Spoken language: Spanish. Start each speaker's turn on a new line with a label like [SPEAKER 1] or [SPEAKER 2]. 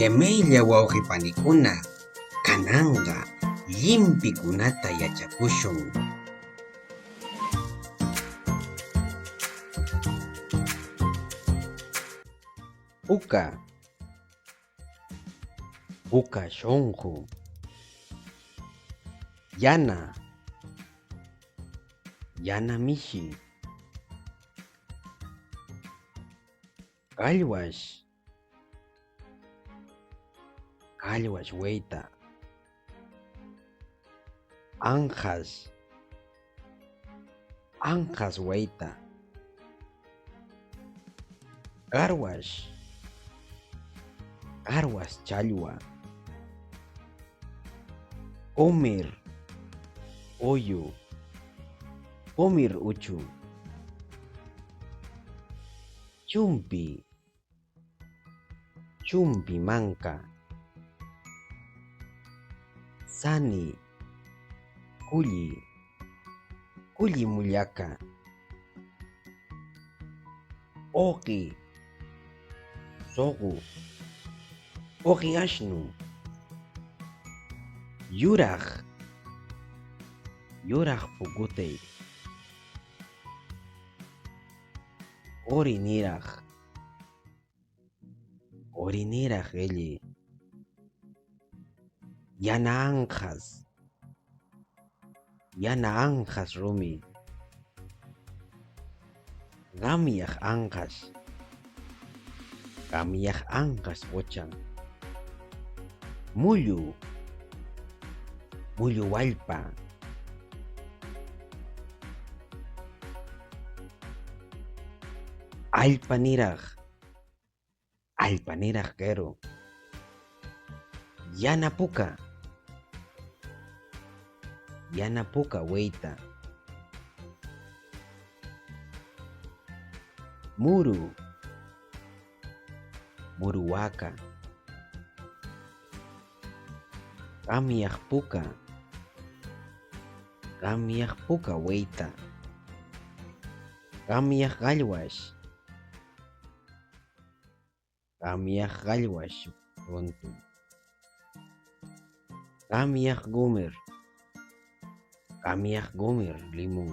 [SPEAKER 1] Llamaylla wawqipanikuna kananqa llimp'ikunata yachakushun. Puka shunqu, yana mishi, qallwash wayta, anqas wayta, qarwash challwa, q'umir uchu, chumpi manka, sani, kulli mullaqa, uqi suqu, uqi ashnu, yuraq pukutay, uriniraq q'illi, yana anqas rumi, qamyaq anqas qucha, mullu wallpa, allpaniraq q'iru, yana puka wayta, muru waka, qamyaq puka wayta, qamyaq qallwash runtu, qamyaq q'umir limun.